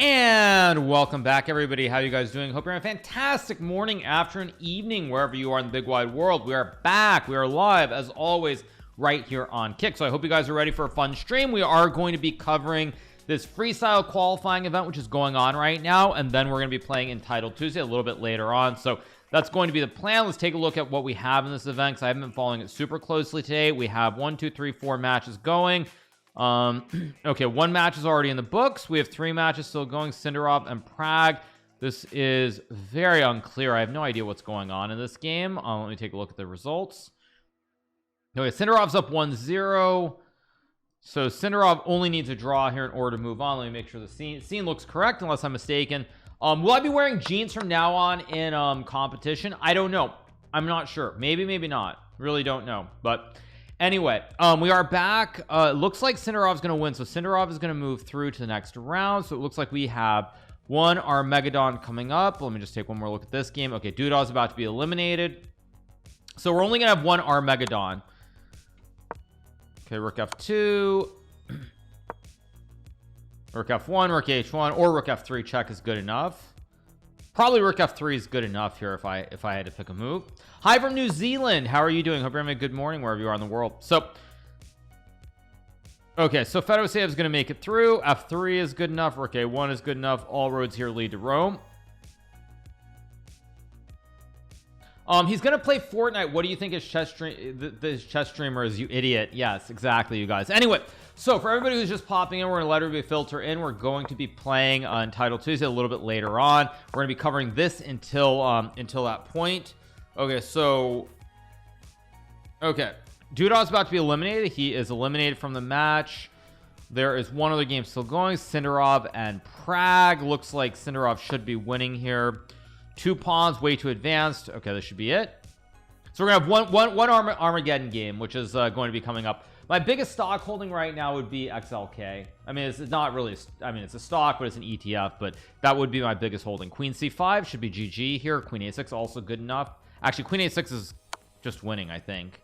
And welcome back, everybody. How you guys doing? Hope you're having a fantastic morning, afternoon, evening, wherever you are in the big wide world. We are back. We are live as always right here on Kick. So I hope you guys are ready for a fun stream. We are going to be covering this freestyle qualifying event, which is going on right now, and then we're going to be playing Entitled Tuesday a little bit later on. So that's going to be the plan. Let's take a look at what we have in this event, because I haven't been following it super closely today. We have 1, 2, 3, 4 matches going. Okay, one match is already in the books. We have 3 matches still going, Cinderov and Prague. This is very unclear. I have no idea what's going on in this game. Let me take a look at the results. Okay, Cinderov's up 1-0. So Cinderov only needs a draw here in order to move on. Let me make sure the scene looks correct, unless I'm mistaken. Will I be wearing jeans from now on in competition? I don't know. I'm not sure. Maybe, maybe not. Really don't know. But anyway, we are back. It looks like Cinderov's going to win. So Cinderov is going to move through to the next round. So it looks like we have one Armageddon coming up. Let me just take one more look at this game. Okay, Dudaw's about to be eliminated. So we're only going to have one Armageddon. Okay, Rook F2. Rook F1, Rook H1, or Rook F3 check is good enough. Probably Rook F3 is good enough here if I had to pick a move. Hi from New Zealand. How are you doing? Hope you're having a good morning wherever you are in the world. So, okay, so Fedoseev is going to make it through. F3 is good enough. Rook A1 is good enough. All roads here lead to Rome. He's going to play Fortnite. What do you think his chess streamer is, you idiot? Yes, exactly, you guys. Anyway, so for everybody who's just popping in, we're going to let everybody filter in. We're going to be playing Entitled Tuesday a little bit later on. We're going to be covering this until that point. Okay, so okay, Dudaw's about to be eliminated. He is eliminated from the match. There is one other game still going, Cinderov and Prague. Looks like Cinderov should be winning here. 2 pawns, way too advanced. Okay, this should be it. So we're gonna have one Armageddon game, which is going to be coming up. My biggest stock holding right now would be XLK. I mean, it's not really, I mean, it's a stock, but it's an ETF, but that would be my biggest holding. Queen C5 should be GG here. Queen A6 also good enough. Actually, Queen A6 is just winning, I think.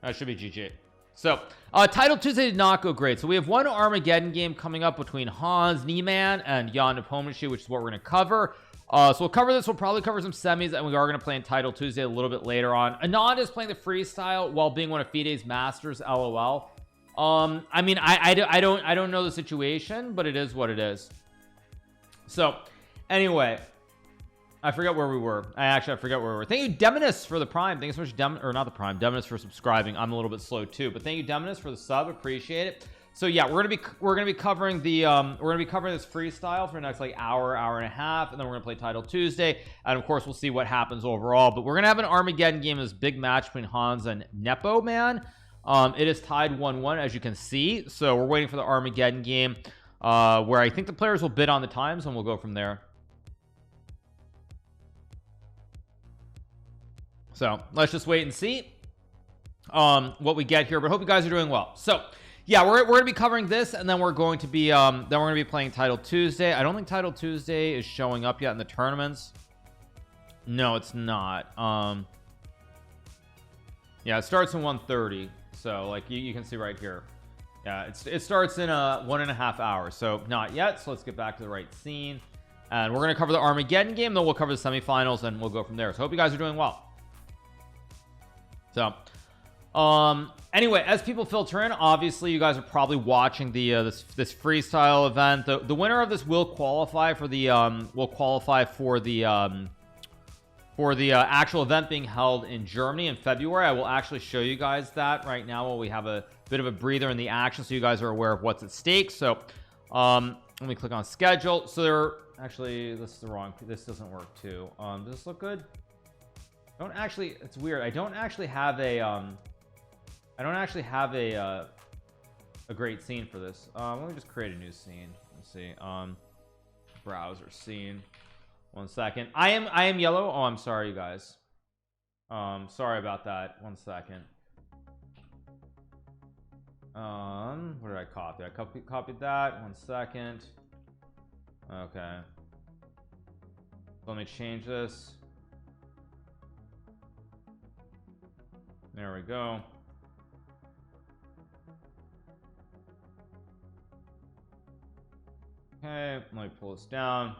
That should be GG. So, Title Tuesday did not go great. So we have one Armageddon game coming up between Hans Niemann and Jan Freestyle, which is what we're going to cover. So we'll cover this. We'll probably cover some semis, and we are going to play in Title Tuesday a little bit later on. Anand is playing the freestyle while being one of FIDE's masters. LOL. I mean, I don't know the situation, but it is what it is. So, anyway, I forget where we were. I forget where we were. Thank you, Deminus, for the Prime. Thanks so much, or not the Prime, Deminus, for subscribing. I'm a little bit slow too, but thank you, Deminus, for the sub. Appreciate it. So yeah, we're gonna be covering this freestyle for the next like hour and a half, and then we're gonna play Title Tuesday, and of course we'll see what happens overall. But we're gonna have an Armageddon game, this big match between Hans and Nepo, man. It is tied 1-1, as you can see. So we're waiting for the Armageddon game, where I think the players will bid on the times, and we'll go from there. So let's just wait and see what we get here, but hope you guys are doing well. So yeah, we're gonna be covering this, and then we're going to be playing Title Tuesday. I don't think Title Tuesday is showing up yet in the tournaments. No, it's not. Yeah, it starts in 1:30. So like you can see right here. Yeah, it starts in 1.5 hours. So not yet. So let's get back to the right scene, and we're gonna cover the Armageddon game. Then we'll cover the semifinals, and we'll go from there. So hope you guys are doing well. So anyway, as people filter in, obviously you guys are probably watching the this freestyle event. The winner of this will qualify for the actual event being held in Germany in February. I will actually show you guys that right now while we have a bit of a breather in the action, so you guys are aware of what's at stake. So let me click on schedule. So actually, this is the wrong, this doesn't work too. Does this look good? It's weird. I don't actually have a great scene for this. Let me just create a new scene. Let's see. Browser scene. 1 second. I am yellow. Oh, I'm sorry, you guys. Sorry about that. 1 second. What did I copy? I copied that. 1 second. Okay. Let me change this. There we go. Okay, let me pull this down.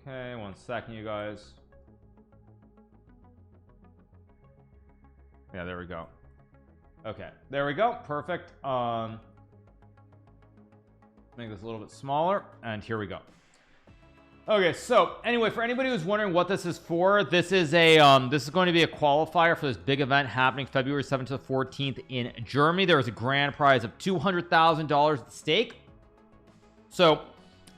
Okay, 1 second, you guys. Yeah, there we go. Okay, there we go. Perfect. Make this a little bit smaller, and here we go. Okay, so anyway, for anybody who's wondering what this is for, this is going to be a qualifier for this big event happening February 7th to the 14th in Germany. There is a grand prize of $200,000 at stake. So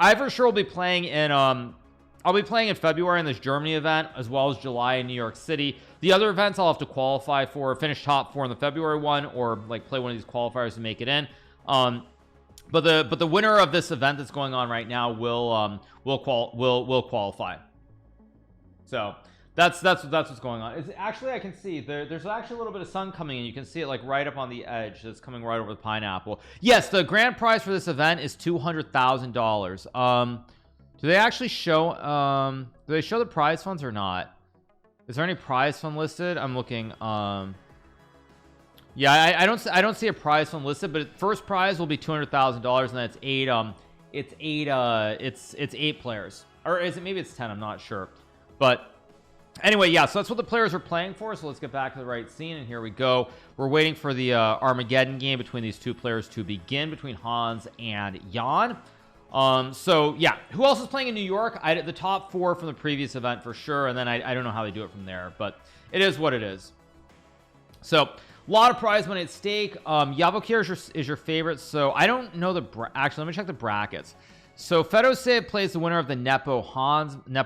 I for sure will be playing in I'll be playing in February in this Germany event, as well as July in New York City. The other events I'll have to qualify for, finish top 4 in the February one, or like play one of these qualifiers to make it in. But the winner of this event that's going on right now will qualify. So that's what's going on. It's actually, I can see there's actually a little bit of sun coming in. You can see it like right up on the edge. It's coming right over the pineapple. Yes, the grand prize for this event is $200,000. Do they actually show do they show the prize funds or not? Is there any prize fund listed? I'm looking. Yeah, I don't see a prize fund listed, but first prize will be $200,000, and that's it's 8 players, or is it, maybe it's 10, I'm not sure. But anyway, yeah, so that's what the players are playing for. So let's get back to the right scene, and here we go. We're waiting for the Armageddon game between these two players to begin, between Hans and Jan. So yeah, who else is playing in New York? The top 4 from the previous event for sure, and then I don't know how they do it from there, but it is what it is. So a lot of prize money at stake. Yavokir is your favorite. So I don't know actually, let me check the brackets. So Fedosave plays the winner of the Nepo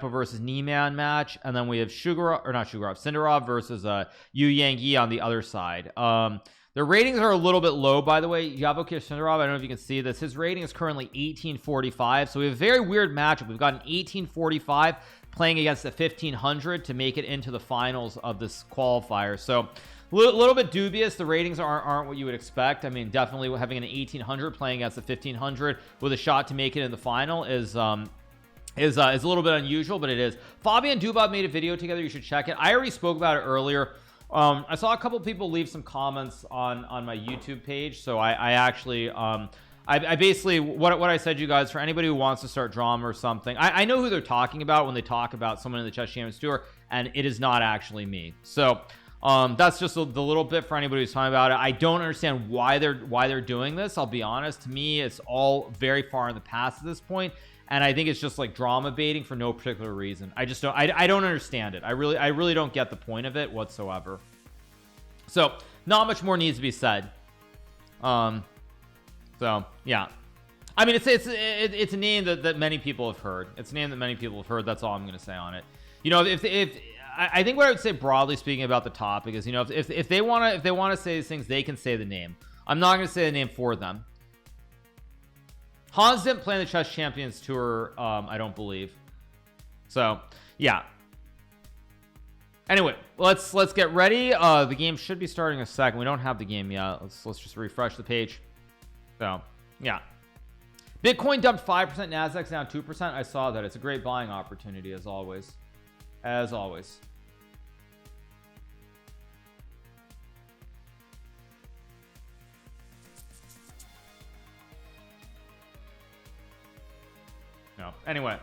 versus Niemann match, and then we have Sindarov versus Yu Yang on the other side. Their ratings are a little bit low, by the way. Yavokir Sindarov, I don't know if you can see this. His rating is currently 1845. So we have a very weird matchup. We've got an 1845 playing against a 1500 to make it into the finals of this qualifier. So a little bit dubious. The ratings aren't what you would expect. I mean, definitely having an 1800 playing against a 1500 with a shot to make it in the final is a little bit unusual, but it is. Fabi and Dubov made a video together. You should check it. I already spoke about it earlier. I saw a couple people leave some comments on my YouTube page, so I actually I basically what I said to you guys, for anybody who wants to start drama or something, I know who they're talking about when they talk about someone in the Chess Champions Tour, and it is not actually me. So that's just the little bit for anybody who's talking about it. I don't understand why they're doing this. I'll be honest. To me, it's all very far in the past at this point, and I think it's just like drama baiting for no particular reason. I just don't. I don't understand it. I really don't get the point of it whatsoever. So not much more needs to be said. So yeah, I mean, it's a name that many people have heard. It's a name that many people have heard. That's all I'm going to say on it. You know, if I think what I would say broadly speaking about the topic is, you know, if they want to say these things, they can say the name. I'm not going to say the name for them. Hans didn't play in the Chess Champions Tour, I don't believe. So yeah. Anyway, let's get ready. The game should be starting in a second. We don't have the game yet. Let's just refresh the page. So yeah, Bitcoin dumped 5%, Nasdaq's down 2%. I saw that. It's a great buying opportunity as always. As always. No. Anyway.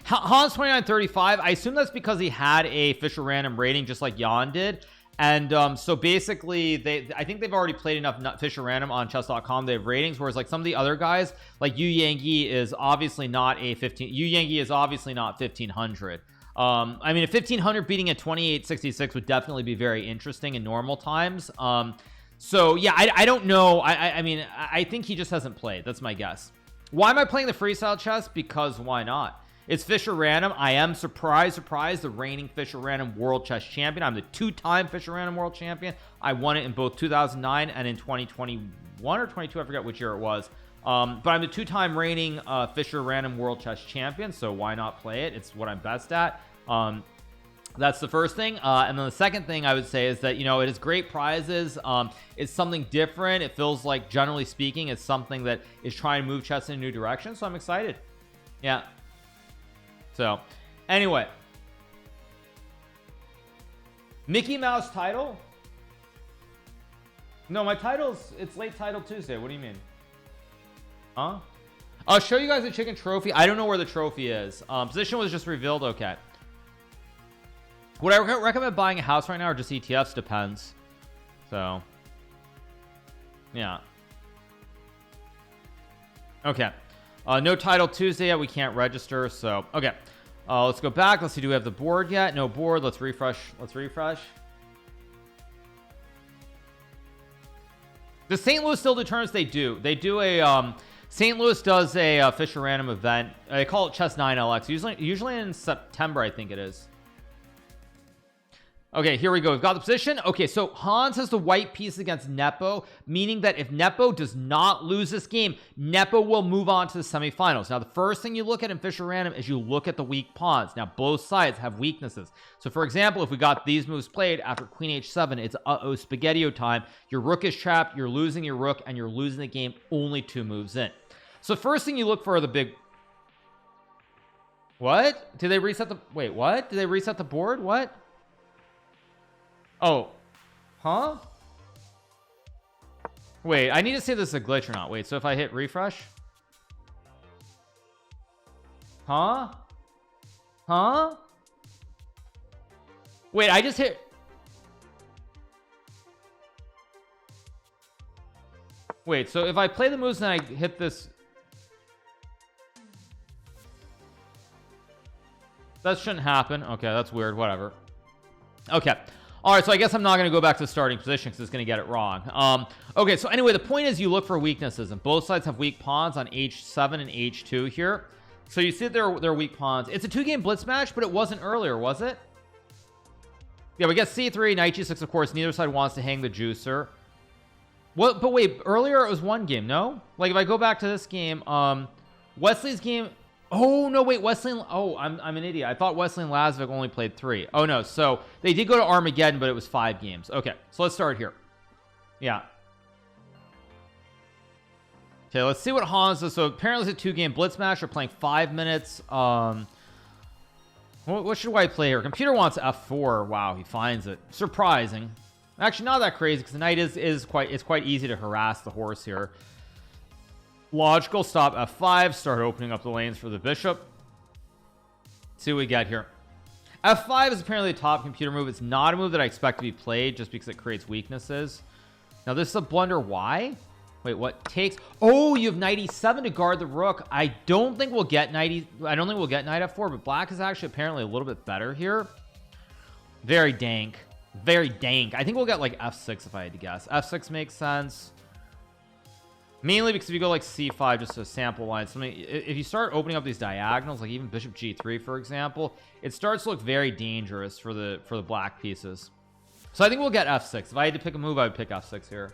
Hans 2935. I assume that's because he had a Fisher random rating just like Jan did. And so basically I think they've already played enough Fisher random on chess.com. They have ratings, whereas like some of the other guys like Yu Yang is obviously not a 15. Yu Yang is obviously not 1500. I mean, a 1500 beating a 2866 would definitely be very interesting in normal times. So yeah, I don't know. I mean, I think he just hasn't played. That's my guess. Why am I playing the freestyle chess? Because why not? It's Fisher random. I am surprised, the reigning Fisher random world chess champion. I'm the 2-time Fisher random world champion. I won it in both 2009 and in 2021 or 22. I forget which year it was. But I'm the 2-time reigning Fisher random world chess champion. So why not play it? It's what I'm best at. That's the first thing. And then the second thing I would say is that, you know, it is great prizes. It's something different. It feels like, generally speaking, it's something that is trying to move chess in a new direction. So I'm excited. Yeah. So anyway, Mickey Mouse title? No, my title's, it's late title Tuesday. What do you mean? Huh? I'll show you guys the chicken trophy. I don't know where the trophy is. Position was just revealed. Okay. Would I recommend buying a house right now or just ETFs? Depends. So, yeah. Okay. No title Tuesday yet. We can't register. So, okay. Let's go back. Let's see. Do we have the board yet? No board. Let's refresh. Let's refresh. Does St. Louis still do tournaments? They do. They do a St. Louis does a Fisher Random event. They call it Chess 9LX. Usually in September, I think it is. Okay, here we go. We've got the position. Okay, so Hans has the white piece against Nepo, meaning that if Nepo does not lose this game, Nepo will move on to the semifinals. Now, the first thing you look at in Fisher Random is you look at the weak pawns. Now, both sides have weaknesses. So, for example, if we got these moves played after Queen H7, it's uh-oh spaghetti-o time. Your rook is trapped, you're losing your rook, and you're losing the game only 2 moves in. So, first thing you look for are the big... What? Did they reset the... Wait, what? Did they reset the board? What? Oh, huh? Wait, I need to see if this is a glitch or not. Wait, so if I hit refresh, huh? Wait, I just hit. Wait, so if I play the moves and I hit this, that shouldn't happen. Okay, that's weird. Whatever. Okay. All right, so I guess I'm not going to go back to the starting position because it's going to get it wrong. Okay, so anyway, the point is you look for weaknesses, and both sides have weak pawns on H7 and H2 here. So you see they're weak pawns. It's a 2-game blitz match, but it wasn't earlier, was it? Yeah, we get C3, Knight G6, of course. Neither side wants to hang the juicer. What? But wait, earlier it was 1 game, no? Like if I go back to this game, Wesley's game... Oh, no, wait, Wesley... Oh, I'm an idiot. I thought Wesley and Lazovic only played 3. Oh, no, so they did go to Armageddon, but it was 5 games. Okay, so let's start here. Yeah. Okay, let's see what Hans does. So apparently it's a 2-game blitz match. We're playing 5 minutes. What should I play here? Computer wants F4. Wow, he finds it. Surprising. Actually, not that crazy, because the knight is quite easy to harass the horse here. Logical, stop F5, start opening up the lanes for the bishop. See what we get here. F5 is apparently a top computer move. It's not a move that I expect to be played just because it creates weaknesses. Now this is a blunder. Why? Wait, what takes? Oh, you have knight E7 to guard the rook. I don't think we'll get knight F4, but black is actually apparently a little bit better here. Very dank. Very dank. I think we'll get like F6 if I had to guess. F6 makes sense. Mainly because if you go like C5 just to sample line something, if you start opening up these diagonals, like even bishop G3 for example, it starts to look very dangerous for the black pieces. So I think we'll get F6. If I had to pick a move, I would pick F6 here.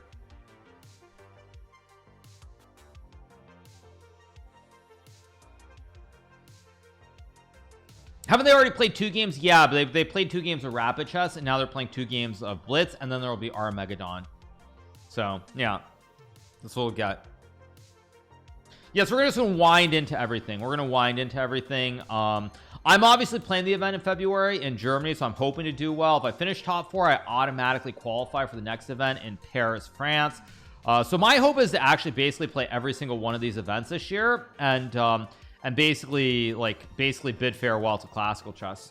Haven't they already played 2 games? Yeah, but they played 2 games of rapid chess, and now they're playing 2 games of blitz, and then there will be Armageddon. So yeah, that's what we'll get. Yes, we're just gonna wind into everything. I'm obviously playing the event in February in Germany, so I'm hoping to do well. If I finish top 4, I automatically qualify for the next event in Paris, France. So my hope is to actually basically play every single one of these events this year, and basically bid farewell to classical chess.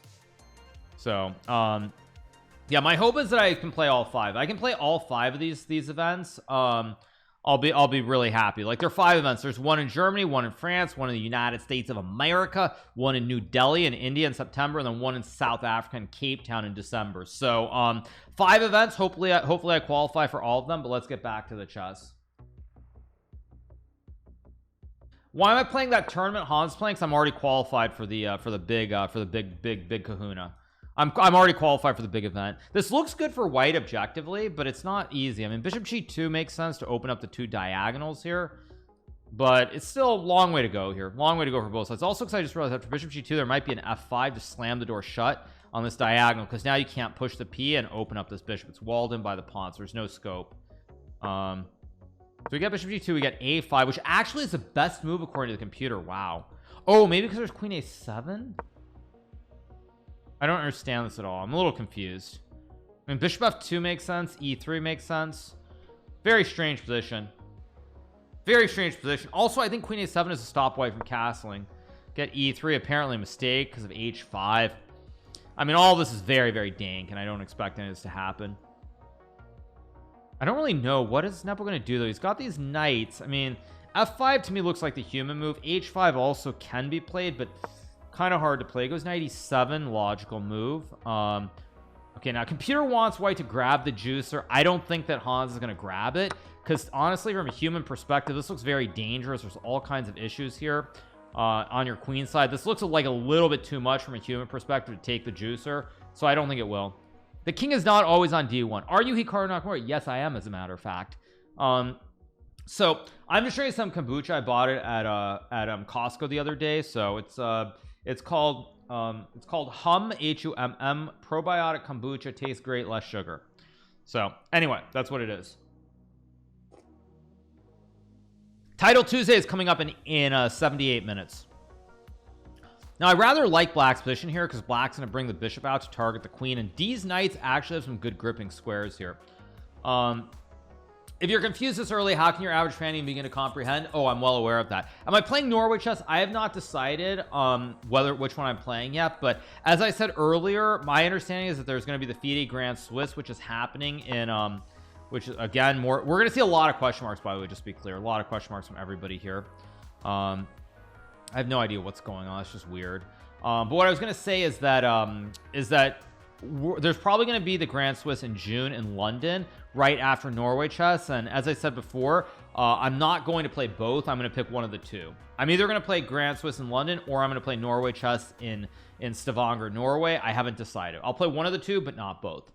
So yeah, my hope is that I can play all 5. I can play all 5 of these events. I'll be really happy. Like, there are 5 events. There's one in Germany, one in France, one in the United States of America, one in New Delhi in India in September, and then one in South Africa in Cape Town in December. So 5 events. Hopefully I qualify for all of them, but let's get back to the chess. Why am I playing that tournament Hans playing? Because I'm already qualified for the big kahuna. I'm already qualified for the big event. This looks good for white objectively, but it's not easy. I mean, bishop g2 makes sense to open up the 2 diagonals here, but it's still a long way to go here. Long way to go for both sides. Also, because I just realized after bishop g2 there might be an f5 to slam the door shut on this diagonal, because now you can't push the p and open up this bishop. It's walled in by the pawn, so there's no scope. So we get bishop g2, we get a5, which actually is the best move according to the computer. Wow. Oh, maybe because there's queen a7. I don't understand this at all. I'm a little confused. I mean, bishop f2 makes sense, e3 makes sense. Very strange position. Very strange position. Also, I think queen a7 is a stop white from castling. Get e3, apparently a mistake because of h5. I mean, all this is very, very dank, and I don't expect any of this to happen. I don't really know what is Nepo going to do, though. He's got these knights. I mean, f5 to me looks like the human move. h5 also can be played, but kind of hard to play. It goes knight e7, logical move. Okay, now computer wants white to grab the juicer. I don't think that Hans is going to grab it, because honestly, from a human perspective, this looks very dangerous. There's all kinds of issues here on your queen side. This looks like a little bit too much from a human perspective to take the juicer, so I don't think it will. The king is not always on d1. Are you Hikaru Nakamura? Yes, I am, as a matter of fact. So I'm just showing you some kombucha. I bought it at Costco the other day. So it's called Hum, H-U-M-M, probiotic kombucha. Tastes great, less sugar. So anyway, that's what it is. Title Tuesday is coming up in 78 minutes. Now I rather like black's position here, because black's going to bring the bishop out to target the queen, and these knights actually have some good gripping squares here. If you're confused this early, how can your average fan even begin to comprehend? Oh, I'm well aware of that. Am I playing Norway chess? I have not decided which one I'm playing yet, but as I said earlier, my understanding is that there's going to be the FIDE Grand Swiss, which is happening in which is, again, more, we're going to see a lot of question marks, by the way, just to be clear, a lot of question marks from everybody here. I have no idea what's going on. It's just weird. But what I was going to say is that there's probably going to be the Grand Swiss in June in London right after Norway chess, and as I said before, I'm not going to play both. I'm going to pick one of the two. I'm either going to play Grand Swiss in London, or I'm going to play Norway chess in Stavanger, Norway. I haven't decided. I'll play one of the two, but not both,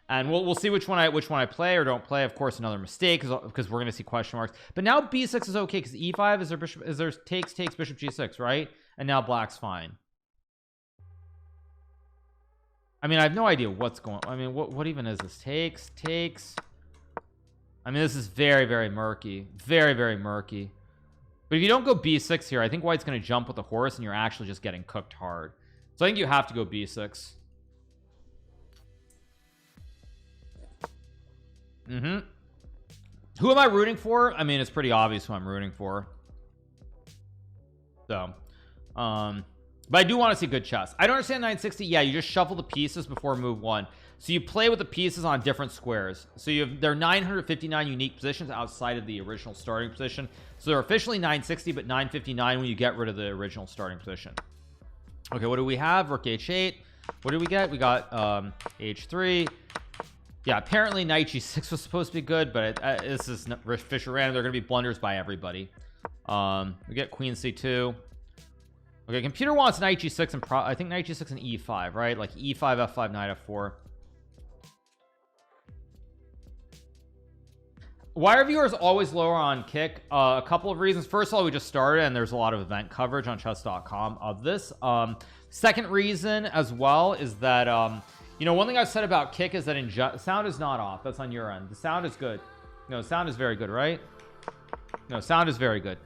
and we'll see which one I play or don't play. Of course, another mistake, because we're going to see question marks. But now b6 is okay, because e5 is there takes bishop g6, right? And now black's fine. I mean, I have no idea what's going on. I mean, what even is this? Takes. I mean, this is very, very murky. Very, very murky. But if you don't go b6 here, I think white's going to jump with the horse, and you're actually just getting cooked hard. So I think you have to go b6. Who am I rooting for? I mean, it's pretty obvious who I'm rooting for. So, but I do want to see good chess. I don't understand 960. Yeah, you just shuffle the pieces before move one. So you play with the pieces on different squares. So there are 959 unique positions outside of the original starting position. So they're officially 960, but 959 when you get rid of the original starting position. Okay, what do we have? Rook h8. What did we get? We got h3. Yeah, apparently knight g6 was supposed to be good, but this is Fisher random. They're going to be blunders by everybody. We get queen c2. Okay, computer wants knight g6 and I think knight g6 and e5, right? Like e5, f5, knight f4. Why are viewers always lower on kick? A couple of reasons. First of all, we just started, and there's a lot of event coverage on chess.com of this. Second reason as well is that you know, one thing I've said about kick is that sound is not off. That's on your end. The sound is good. No, sound is very good, right? No, sound is very good.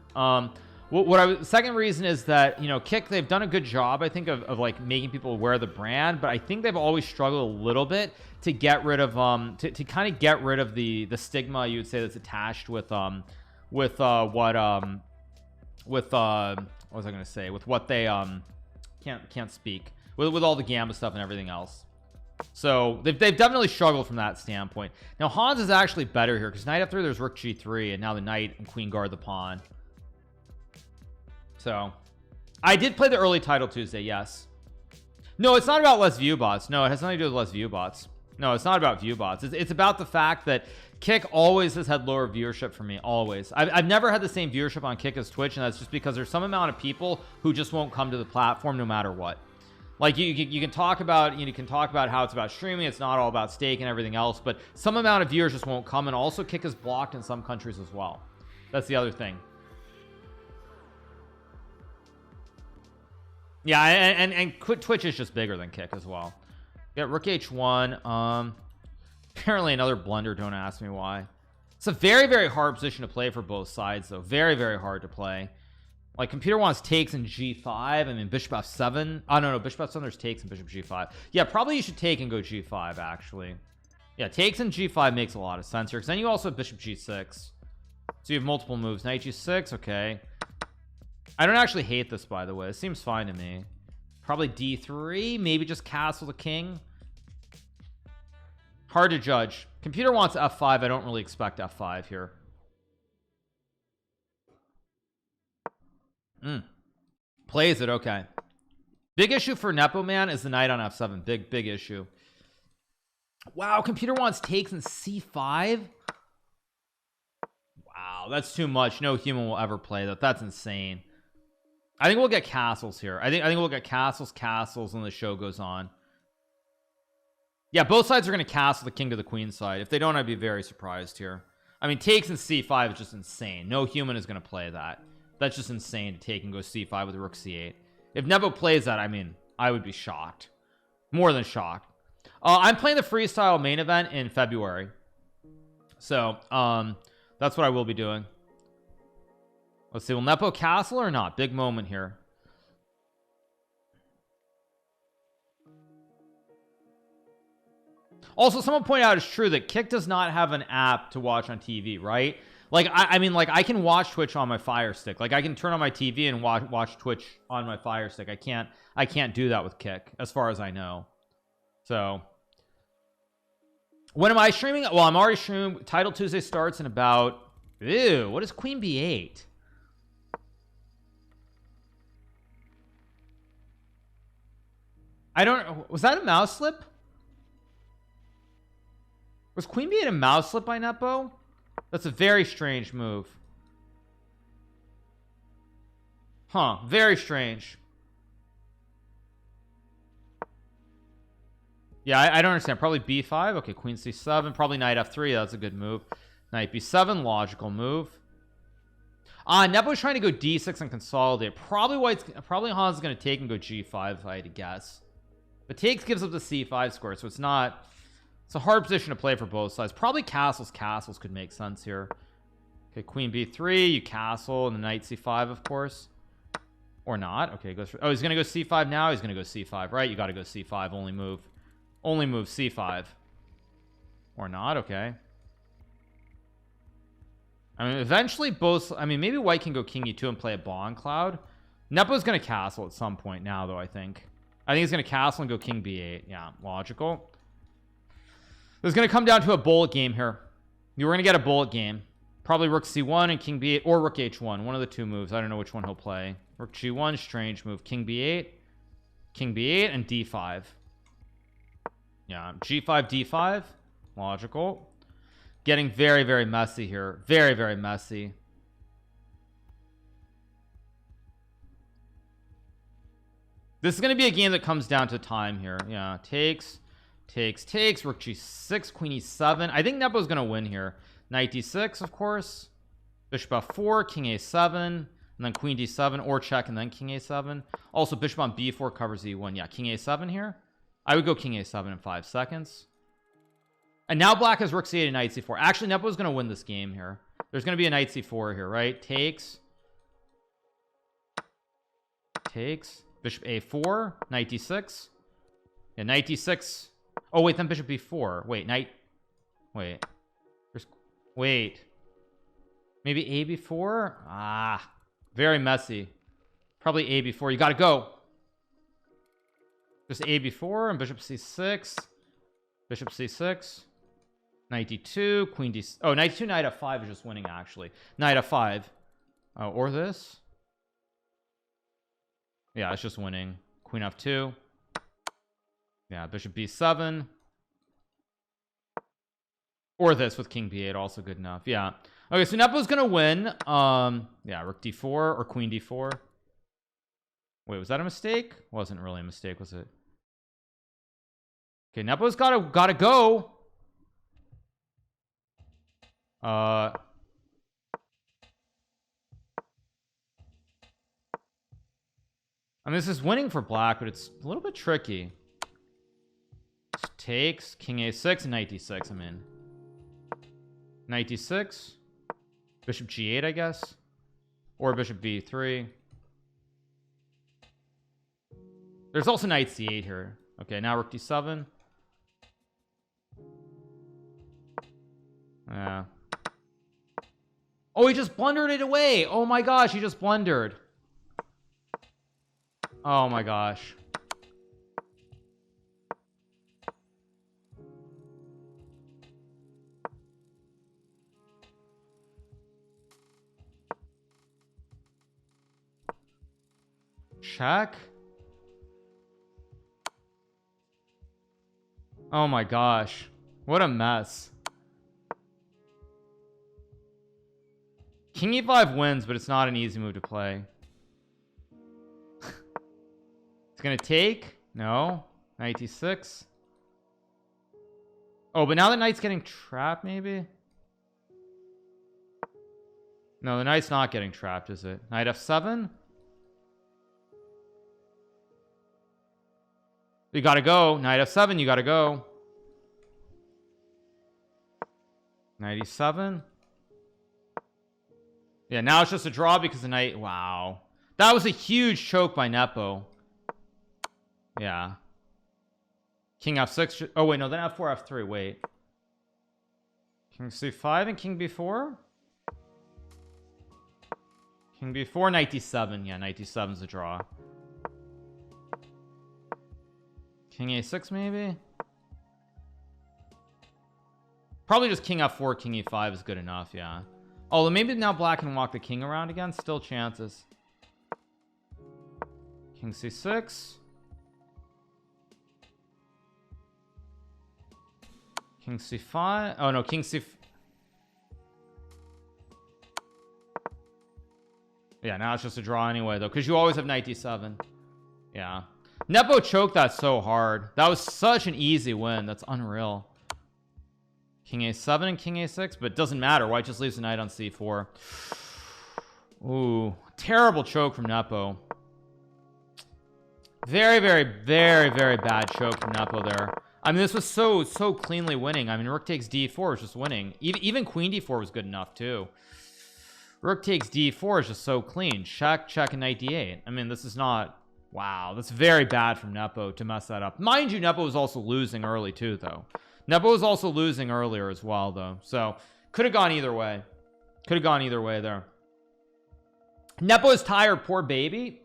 Second reason is that, you know, kick, they've done a good job, I think, of like making people aware of the brand, but I think they've always struggled a little bit to get rid of to kind of get rid of the stigma, you would say, that's attached with what was I going to say, with what they can't speak with all the Gamba stuff and everything else. So they've definitely struggled from that standpoint. Now Hans is actually better here, because knight f3, there's rook g3, and now the knight and queen guard the pawn. So I did play the early title Tuesday. Yes. No, it's not about less view bots. No, it has nothing to do with less view bots. No, it's not about view bots. It's about the fact that kick always has had lower viewership for me. Always. I've never had the same viewership on kick as Twitch, and that's just because there's some amount of people who just won't come to the platform no matter what. Like you can talk about how it's about streaming, it's not all about stake and everything else, but some amount of viewers just won't come, and also kick is blocked in some countries as well. That's the other thing. Yeah, and Twitch is just bigger than kick as well. Yeah, rook h1. Apparently another blunder, don't ask me why. It's a very, very hard position to play for both sides, though. Very, very hard to play. Like, computer wants takes in g5. I mean, bishop f7. Oh, no, bishop f7, there's takes in bishop g5. Yeah, probably you should take and go g5, actually. Yeah, takes in g5 makes a lot of sense here, because then you also have bishop g6, so you have multiple moves. Knight g6. Okay, I don't actually hate this, by the way. It seems fine to me. Probably d3, maybe just castle the king. Hard to judge. Computer wants f5. I don't really expect f5 here. Plays it. Okay, big issue for Nepo man is the knight on f7. Big issue. Wow, computer wants takes in c5. Wow, that's too much. No human will ever play that. That's insane. I think we'll get castles here. I think we'll get castles and the show goes on. Yeah, both sides are going to castle the king to the queen side. If they don't, I'd be very surprised here. I mean, takes in c5 is just insane. No human is going to play that. That's just insane to take and go c5 with rook c8. If Nepo plays that, I mean, I would be shocked. More than shocked. I'm playing the freestyle main event in February, so that's what I will be doing. Let's see, will Nepo castle or not? Big moment here. Also, someone pointed out it's true that Kick does not have an app to watch on TV, right? Like I mean, like I can watch Twitch on my Fire Stick. Like I can turn on my TV and watch Twitch on my Fire Stick. I can't do that with Kick, as far as I know. So when am I streaming? Well, I'm already streaming. Title Tuesday starts in about, ew, what is queen b8? I don't, was that a mouse slip? Was queen b8 a mouse slip by Nepo? That's a very strange move. Huh, very strange. Yeah, I don't understand. Probably b5. Okay, queen c7. Probably knight f3. That's a good move. Knight b7. Logical move. Nepo's trying to go d6 and consolidate. Probably Han's going to take and go g5 if I had to guess. But takes gives up the c5 square, so it's a hard position to play for both sides. Probably castles could make sense here. Okay, queen b3. You castle and the knight c5, of course. Or not. Okay, goes for, oh, he's going to go c5 now. He's going to go c5, right? You got to go c5. Only move c5 or not. Okay, I mean eventually both, I mean maybe white can go king e2 and play a bond cloud. Nepo's gonna castle at some point now though. I think he's gonna castle and go king b8. Yeah, logical. There's gonna come down to a bullet game here. You were gonna get a bullet game, probably rook c1 and king b8, or rook h1, one of the two moves. I don't know which one he'll play. Rook g1, strange move. King b8 and d5. Yeah, g5 d5, logical. Getting very messy here. Very messy. This is going to be a game that comes down to time here. Yeah, takes rook g6, queen e7. I think Nepo's going to win here. Knight d6, of course. Bishop f4, king a7, and then queen d7, or check and then king a7. Also bishop on b4 covers e1. Yeah, king a7 here. I would go king a7 in 5 seconds. And now black has rook c8 and knight c4. Actually, Nepo's going to win this game here. There's going to be a knight c4 here, right? Takes. Bishop a4. Knight d6. Yeah, knight d6. Oh, wait, then bishop b4. Wait, knight. Wait. Wait. Maybe a b4? Ah. Very messy. Probably a b4. You got to go. Just a b4 and bishop c6. Bishop c6. Knight d2. Queen d. Oh, knight d2, knight f5 is just winning, actually. Knight f5. Oh, or this. Yeah, it's just winning. Queen f2. Yeah, bishop b7. Or this with king b8, also good enough. Yeah. Okay, so Nepo's gonna win. Yeah, rook d4 or queen d4. Wait, was that a mistake? Wasn't really a mistake, was it? Okay, Nepo's gotta go. I mean, this is winning for black, but it's a little bit tricky. Takes king a6 and knight d6. I'm in. Knight d6. Bishop g8, I guess. Or bishop b3. There's also knight c8 here. Okay, now rook d7. Yeah. Oh, he just blundered it away. Oh my gosh, he just blundered. Oh my gosh. Check. Oh my gosh. What a mess. King e5 wins, but it's not an easy move to play. It's gonna take. No. Knight e6. Oh, but now the knight's getting trapped, maybe? No, the knight's not getting trapped, is it? Knight f7. You gotta go. Knight f7, you gotta go. Knight e7. Yeah, now it's just a draw because the knight. Wow, that was a huge choke by Nepo. Yeah. King f6. Oh wait, no, then f4 f3. Wait, king c5 and king b4. King b4, knight d7. Yeah, knight d7 is a draw. King a6 maybe. Probably just king f4, king e5 is good enough. Yeah. Oh, maybe now black can walk the king around again. Still chances. King c6. King c5. Oh no, king c. Yeah, now it's just a draw anyway though, because you always have knight d7. Yeah. Nepo choked that so hard. That was such an easy win. That's unreal. King a7 and king a6, but it doesn't matter. White just leaves the knight on c4. Ooh, terrible choke from Nepo. Very, very, very, very bad choke from Nepo there. I mean, this was so cleanly winning. I mean, rook takes d4 is just winning. Even queen d4 was good enough too. Rook takes d4 is just so clean. Check, check, and knight d8. I mean, this is not. Wow, that's very bad from Nepo to mess that up. Mind you, Nepo was also losing early too, though. Nepo was also losing earlier as well, though. So, could have gone either way. Could have gone either way there. Nepo is tired, poor baby.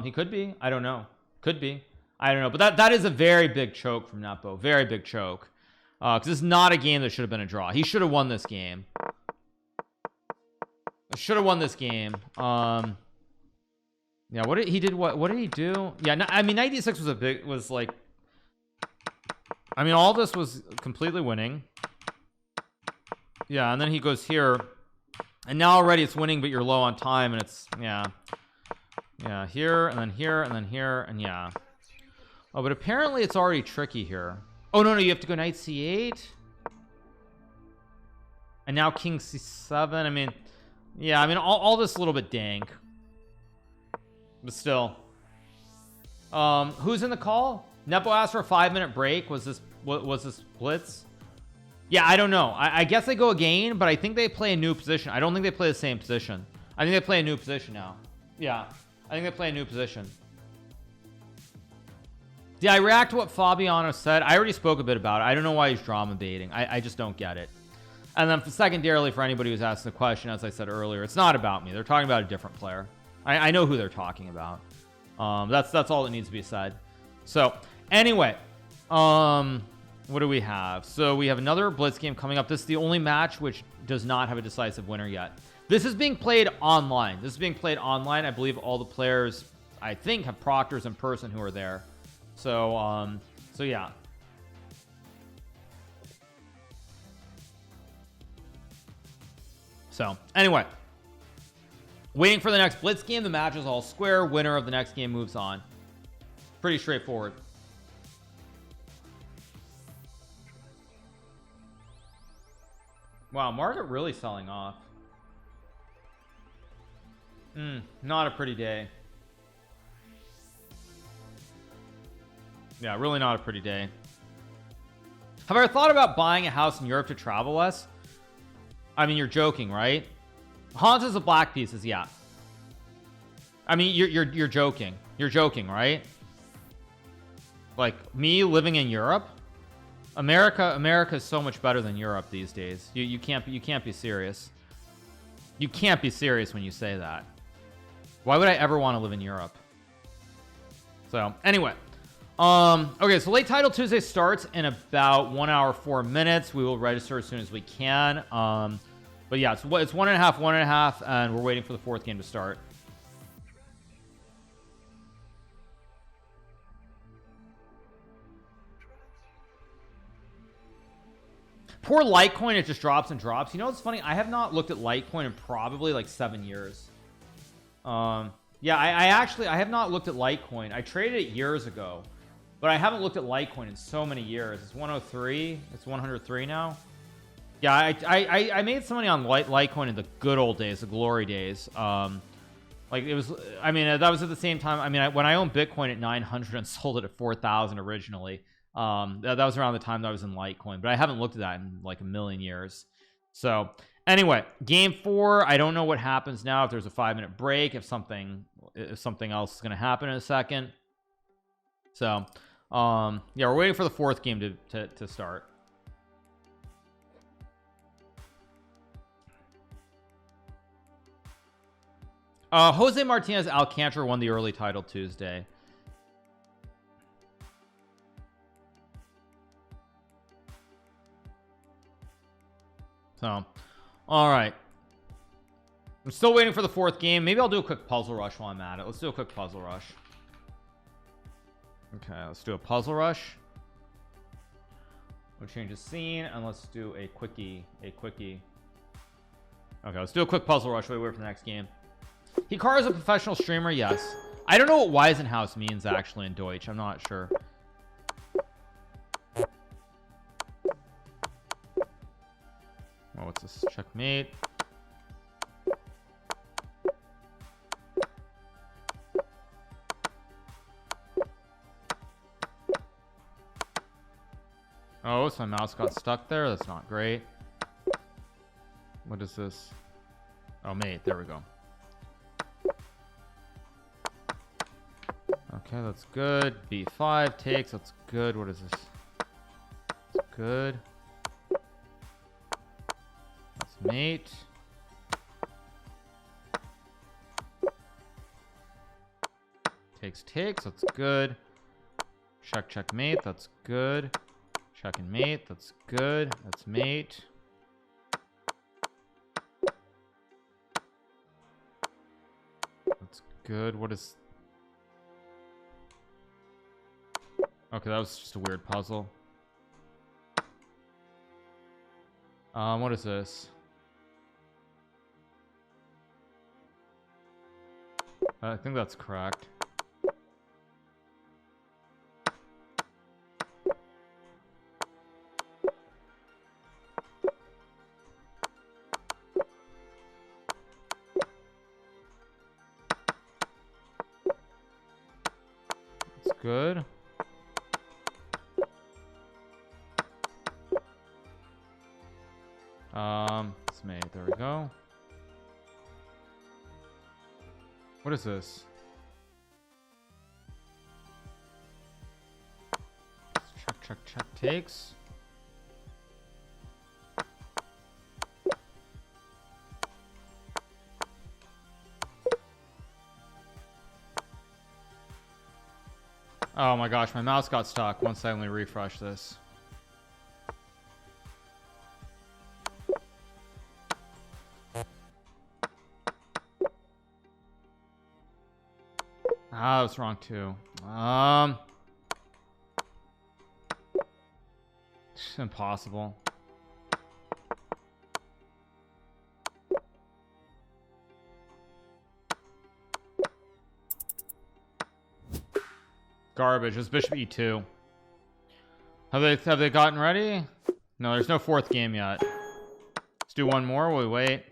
He could be. I don't know. Could be. I don't know. But that is a very big choke from Nepo. Very big choke. Because this is not a game that should have been a draw. He should have won this game. Should have won this game. Yeah, what did he did? What did he do? Yeah, I mean, knight d6 was like. I mean, all this was completely winning. Yeah, and then he goes here, and now already it's winning, but you're low on time, and it's yeah, here and then here and then here, and yeah. Oh, but apparently it's already tricky here. Oh no, you have to go knight c8, and now king c7. I mean, yeah, I mean all this a little bit dank. But still, who's in the call? Nepo asked for a 5-minute break. Was this blitz? Yeah, I don't know. I guess they go again, but I think they play a new position. I don't think they play the same position. I think they play a new position now. Yeah, I think they play a new position. Did I react to what Fabiano said? I already spoke a bit about it. I don't know why he's drama baiting. I just don't get it. And then secondarily, for anybody who's asking the question, as I said earlier, it's not about me. They're talking about a different player. I know who they're talking about. That's all that needs to be said. So anyway, what do we have? So we have another blitz game coming up. This is the only match which does not have a decisive winner yet. This is being played online. I believe all the players, I think, have proctors in person who are there. So yeah. So anyway, waiting for the next blitz game. The match is all square. Winner of the next game moves on. Pretty straightforward. Wow, market really selling off. Not a pretty day. Yeah, really not a pretty day. Have I ever thought about buying a house in Europe to travel less? I mean, you're joking, right? Hans is a black pieces, yeah. I mean, you're joking. You're joking, right? Like me living in Europe? America is so much better than Europe these days. You can't be serious. You can't be serious when you say that. Why would I ever want to live in Europe? So anyway, okay, so late title Tuesday starts in about 1 hour 4 minutes. We will register as soon as we can. But yeah, it's 1.5, and we're waiting for the fourth game to start. Poor Litecoin, it just drops and drops. You know what's funny? I have not looked at Litecoin in probably like 7 years. Yeah, I have not looked at Litecoin. I traded it years ago, but I haven't looked at Litecoin in so many years. It's 103. It's 103 now. Yeah, I made some money on Litecoin in the good old days, the glory days. Like it was, I mean, that was at the same time. I mean, when I owned Bitcoin at 900 and sold it at 4,000 originally. That was around the time that I was in Litecoin, but I haven't looked at that in like a million years. So anyway, game 4, I don't know what happens now, if there's a 5-minute break, if something else is going to happen in a second. So yeah, we're waiting for the fourth game to start. Jose Martinez Alcantara won the early title Tuesday. So, all right. I'm still waiting for the fourth game. Maybe I'll do a quick puzzle rush while I'm at it. Let's do a quick puzzle rush. Okay, let's do a puzzle rush. We'll change the scene and let's do a quickie. Okay, let's do a quick puzzle rush. Wait for the next game. Hikaru is a professional streamer. Yes. I don't know what Waisenhaus means actually in Deutsch. I'm not sure. Oh, what's this? Checkmate. Oh, so my mouse got stuck there. That's not great. What is this? Oh, mate. There we go. Okay, that's good. B5 takes. That's good. What is this? That's good. That's mate. Takes. That's good. Checkmate. That's good. Check and mate. That's good. That's mate. That's good. What is... Okay, that was just a weird puzzle. What is this? I think that's correct. That's good. It's made. There we go. What is this? Check. Takes. Oh my gosh, my mouse got stuck. One second, let me refresh this. Ah, that was wrong too. It's impossible. Garbage. It's bishop e2. Have they gotten ready? No, there's no fourth game yet. Let's do one more while we wait.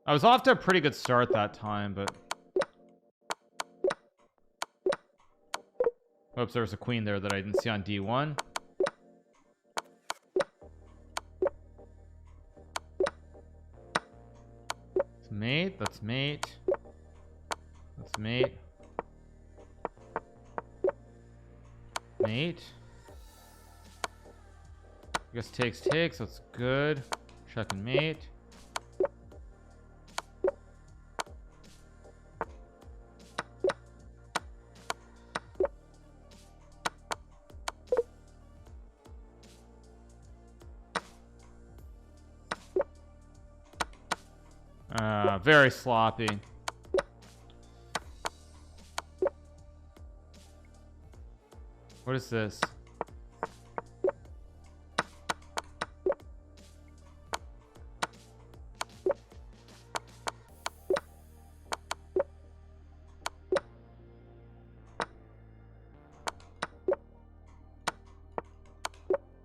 I was off to a pretty good start that time, but oops, there was a queen there that I didn't see on d1. It's mate. That's mate. That's mate. Mate. I guess takes. That's good. Check and mate. Very sloppy. What is this?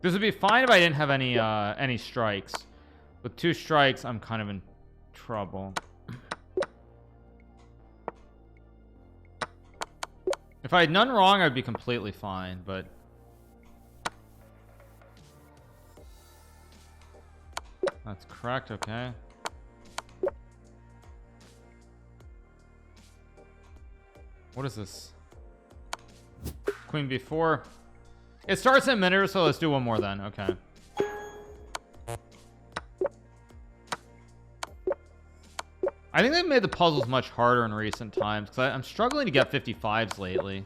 This would be fine if I didn't have any strikes. With 2 strikes, I'm kind of in trouble. If I had none wrong, I'd be completely fine, but that's correct. Okay. What is this? Queen b4. It starts in a minute, so let's do one more then. Okay. I think they've made the puzzles much harder in recent times because I'm struggling to get 55s lately.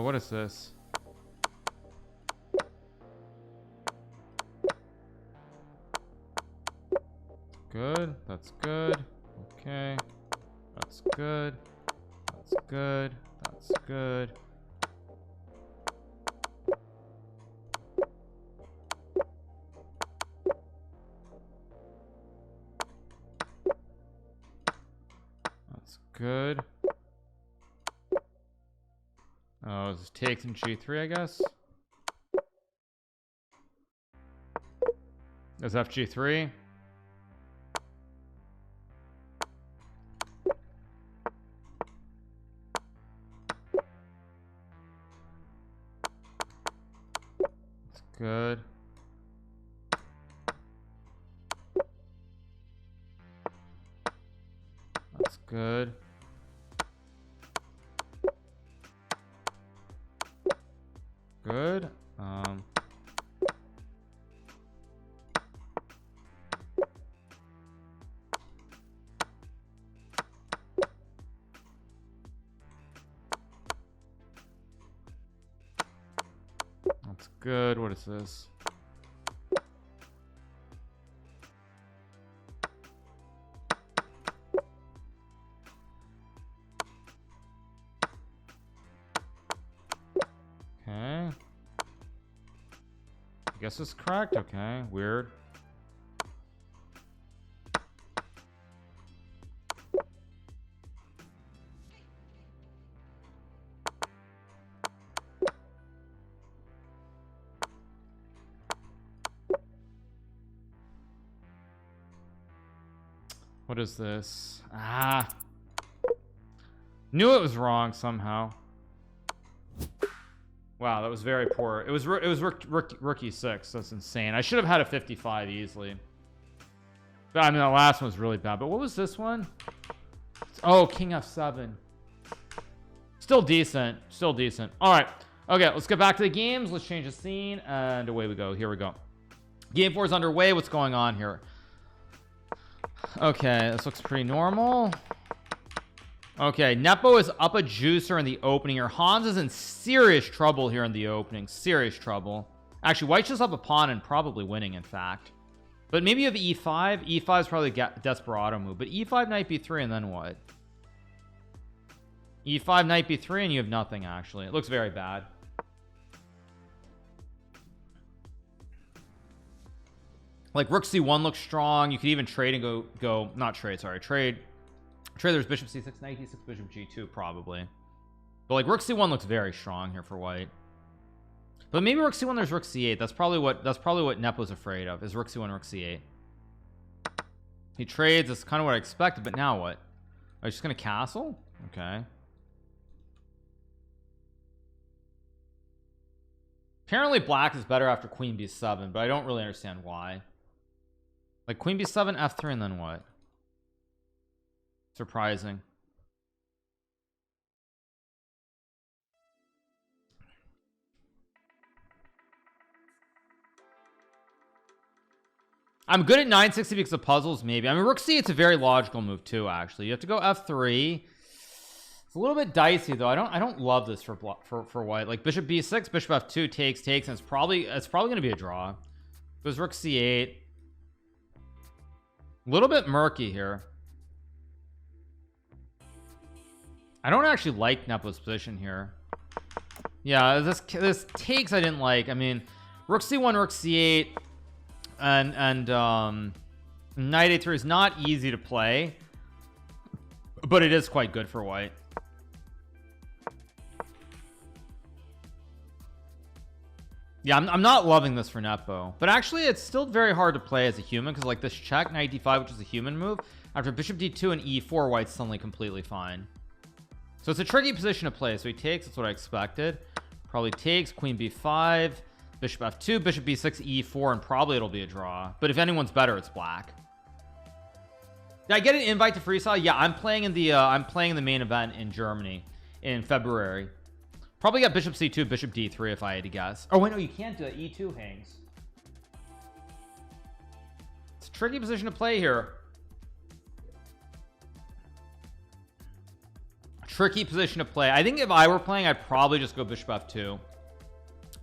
What is this? Good. That's good. Okay. That's good. That's good. That's good. That's good. Oh, this takes in G3, I guess. There's FG3. That's good. That's good. Good. That's good. What is this? Okay. I guess it's correct. Okay. Weird. What is this? Ah. Knew it was wrong somehow. Wow, that was very poor. It was rookie 6. That's insane. I should have had a 55 easily. But, I mean, that last one was really bad. But what was this one? Oh, King F7. Still decent. Still decent. All right. Okay, let's get back to the games. Let's change the scene. And away we go. Here we go. Game 4 is underway. What's going on here? Okay, this looks pretty normal. Okay, Nepo is up a juicer in the opening here. Hans is in serious trouble here in the opening. Serious trouble. Actually, White's just up a pawn and probably winning, in fact. But maybe you have E5. E5 is probably a desperado move. But E5, Knight B3, and then what? E5, Knight B3, and you have nothing, actually. It looks very bad. Like, Rook C1 looks strong. You could even trade and go not trade, sorry. Trade. There's Bishop C6, Knight E6, Bishop G2, probably. But like Rook C1 looks very strong here for White. But maybe Rook C1, there's Rook C8. That's probably what Nepo's afraid of, is Rook C1, Rook C8. He trades. That's kind of what I expected, but now what? Are you just gonna castle? Okay. Apparently black is better after queen b7, but I don't really understand why. Like queen b7, f3, and then what? Surprising. I'm good at 960 because of puzzles, maybe. I mean, rook c8's a very logical move too, actually. You have to go f3. It's a little bit dicey though. I don't love this for white. Like bishop b6, bishop f2 takes, and it's probably going to be a draw. Goes rook c8. A little bit murky here. I don't actually like Nepo's position here. Yeah, this takes I didn't like. I mean, rook c1, rook c8, and knight a3 is not easy to play, but it is quite good for white. Yeah, I'm not loving this for Nepo, but actually it's still very hard to play as a human because like this check knight d5, which is a human move, after bishop d2 and e4, white's suddenly completely fine. So it's a tricky position to play. So he takes. That's what I expected. Probably takes queen b5, bishop f2, bishop b6, e4, and probably it'll be a draw. But if anyone's better, it's black. Did I get an invite to freestyle? Yeah, I'm playing in the main event in Germany in February. Probably got bishop c2, bishop d3 if I had to guess. Oh wait, no, you can't do that. e2 hangs. It's a tricky position to play here. Tricky position to play. I think if I were playing, I'd probably just go bishop f2.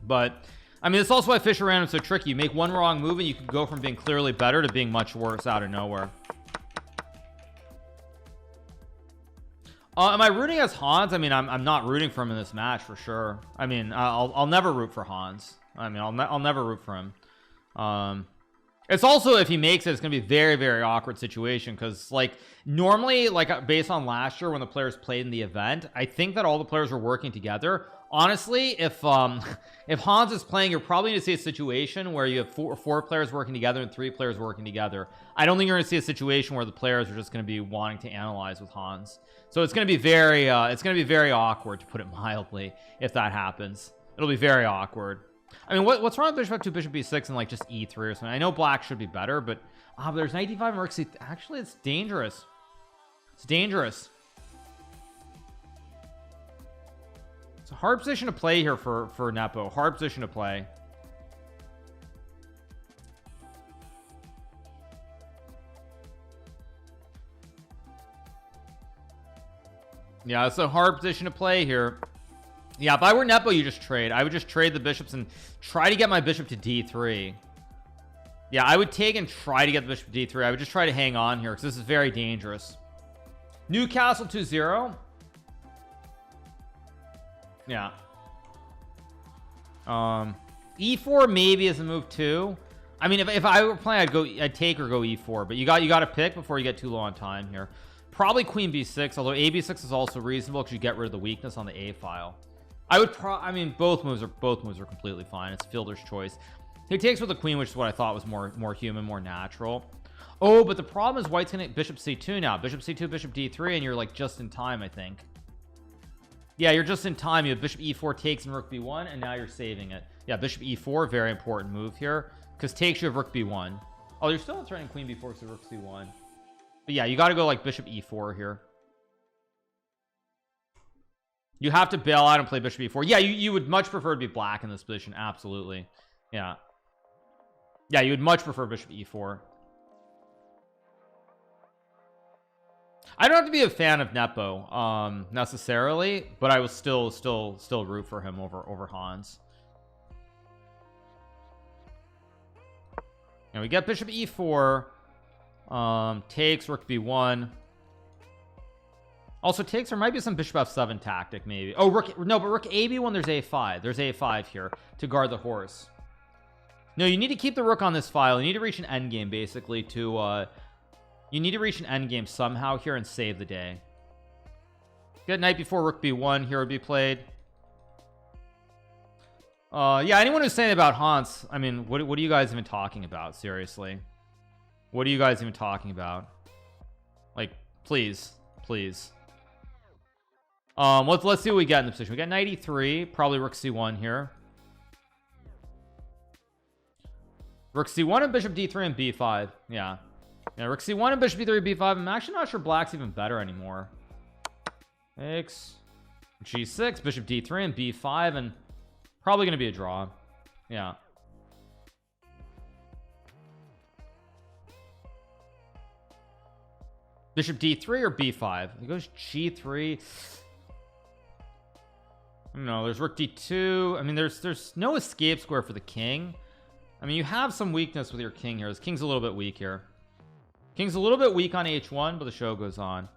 But I mean, it's also why Fischer random is so tricky. You make one wrong move and you can go from being clearly better to being much worse out of nowhere. Am I rooting as Hans? I mean, I'm not rooting for him in this match for sure. I mean, I'll never root for Hans. I mean, I'll never root for him. It's also, if he makes it, it's gonna be a very, very awkward situation because like normally, like based on last year when the players played in the event, I think that all the players were working together. Honestly, if Hans is playing, you're probably going to see a situation where you have four players working together and 3 players working together. I don't think you're going to see a situation where the players are just going to be wanting to analyze with Hans. So it's going to be very awkward, to put it mildly, if that happens. It'll be very awkward. I mean, what's wrong with bishop f2, bishop b6, and like just e3 or something? I know black should be better, but there's knight d5 and rook c. Actually, it's dangerous. It's dangerous. It's a hard position to play here for Nepo. Hard position to play. Yeah, it's a hard position to play here. Yeah, if I were Nepo, you just trade. I would just trade the bishops and try to get my bishop to d3. Yeah, I would take and try to get the bishop to d3. I would just try to hang on here because this is very dangerous. Newcastle 2-0. Yeah. E4 maybe is a move too. I mean, if I were playing, I'd take or go e4, but you got to pick before you get too low on time here. Probably queen b6, although a b6 is also reasonable because you get rid of the weakness on the a file. I mean, both moves are completely fine. It's fielder's choice. He takes with the queen, which is what I thought was more human, more natural. Oh, but the problem is white's gonna bishop c2 now. Bishop c2, bishop d3, and you're like just in time, I think. Yeah, you're just in time. You have bishop e4 takes and rook b1, and now you're saving it. Yeah, bishop e4, very important move here, because takes you have rook b1. Oh, you're still threatening queen b4 to rook c1. But yeah, you got to go like bishop e4 here. You have to bail out and play bishop e4. Yeah, you would much prefer to be black in this position. Absolutely. Yeah. Yeah, you would much prefer bishop e4. I don't have to be a fan of Nepo necessarily, but I will still root for him over Hans. And we get bishop e4. Takes rook b1. Also takes, there might be some bishop f7 tactic maybe. Oh, rook, no, but rook ab1, there's a5. There's a5 here to guard the horse. No, you need to keep the rook on this file. You need to reach an endgame basically to you need to reach an endgame somehow here and save the day. Good knight before rook b1 here would be played. Yeah, anyone who's saying about Hans, I mean, what are you guys even talking about? Seriously. What are you guys even talking about? Like, please. Let's see what we get in the position. We got 93, probably rook c1 here. Rook c1 and bishop d3 and b5. Yeah, rook c1 and bishop d3 b5. I'm actually not sure black's even better anymore. Takes g6, bishop d3 and b5, and probably gonna be a draw. Yeah. Bishop d3 or b5? It goes g3. No, there's rook d2. I mean, there's no escape square for the king. I mean, you have some weakness with your king here. This king's a little bit weak here. King's a little bit weak on h1, but the show goes on.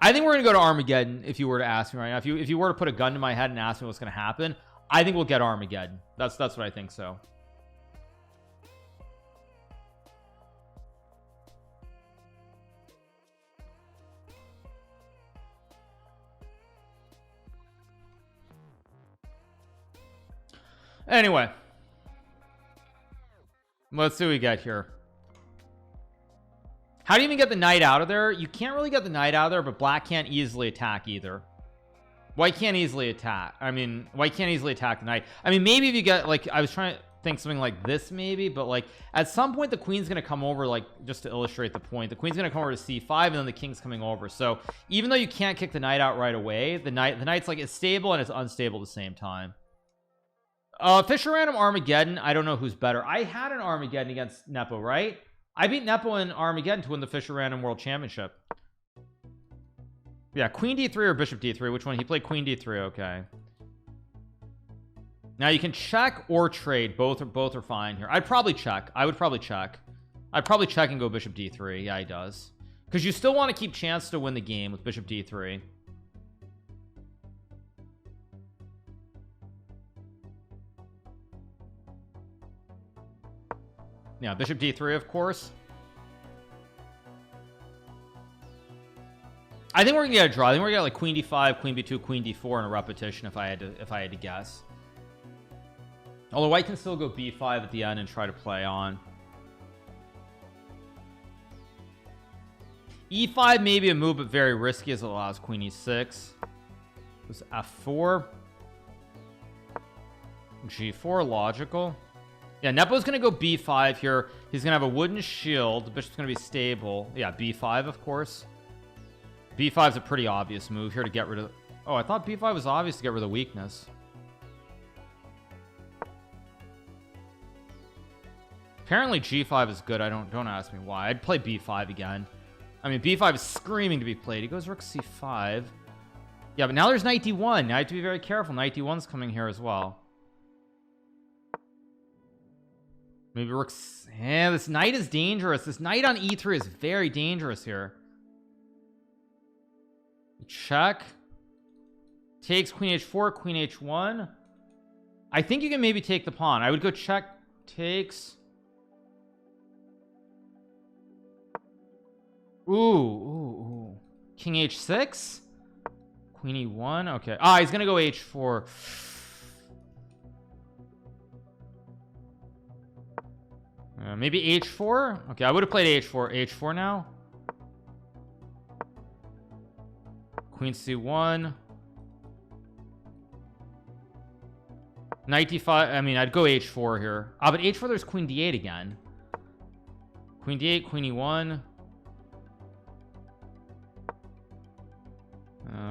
I think we're gonna go to Armageddon. If you were to ask me right now, if you were to put a gun to my head and ask me what's gonna happen, I think we'll get Armageddon. That's what I think. So anyway, let's see what we get here. How do you even get the knight out of there? You can't really get the knight out of there, but black can't easily attack either. White can't easily attack. I mean, white can't easily attack the knight. I mean, maybe if you get, like, I was trying to think something like this maybe, but like at some point the queen's gonna come over, like, just to illustrate the point, the queen's gonna come over to c5 and then the king's coming over. So even though you can't kick the knight out right away, the knight's like, it's stable and it's unstable at the same time. Fisher random Armageddon. I don't know who's better. I had an Armageddon against Nepo, right? I beat Nepo in Armageddon to win the Fisher Random World Championship. Yeah, Queen D3 or Bishop D3. Which one? He played Queen D3. Okay. Now you can check or trade. Both are fine here. I'd probably check. I would probably check. I'd probably check and go Bishop D3. Yeah, he does. Because you still want to keep chance to win the game with Bishop D3. Yeah, Bishop D3, of course. I think we're gonna get a draw. I think we're gonna get like Queen D5, Queen B2, Queen D4 in a repetition if I had to guess. Although white can still go B5 at the end and try to play on. E5 may be a move, but very risky as it allows Queen E6. This F4. G4, logical. Yeah, Nepo's gonna go b5 here. He's gonna have a wooden shield. The bishop's gonna be stable. Yeah, b5, of course. b5 is a pretty obvious move here to get rid of. Oh, I thought b5 was obvious to get rid of the weakness. Apparently g5 is good. Don't ask me why. I'd play b5 again. I mean, b5 is screaming to be played. He goes rook c5. Yeah, but now there's knight d1. Now I have to be very careful. Knight d1's coming here as well. Maybe rook's... Yeah, this knight is dangerous. This knight on e3 is very dangerous here. Check. Takes queen h4, queen h1. I think you can maybe take the pawn. I would go check. Takes. Ooh. King h6. Queen e1. Okay. Ah, he's gonna go h4. Maybe h4. Okay, I would have played h4 now. Queen c1. Knight d5. I mean, I'd go h4 here. But h4, there's queen d8 again. Queen d8, queen e1.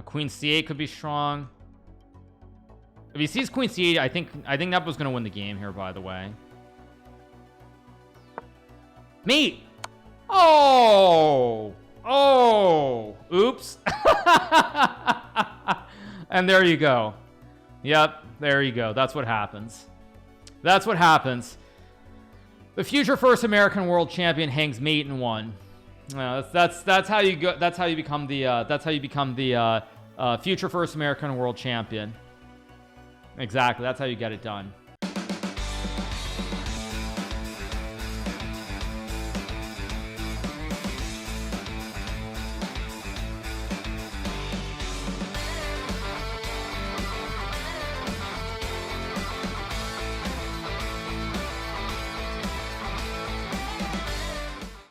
Queen c8 could be strong. If he sees queen c8, I think Nepo's gonna win the game here, by the way. Mate. Oh, oops. And there you go. Yep, there you go. That's what happens. That's what happens. The future first American world champion hangs mate in one. That's how you go. That's how you become the future first American world champion. Exactly. That's how you get it done.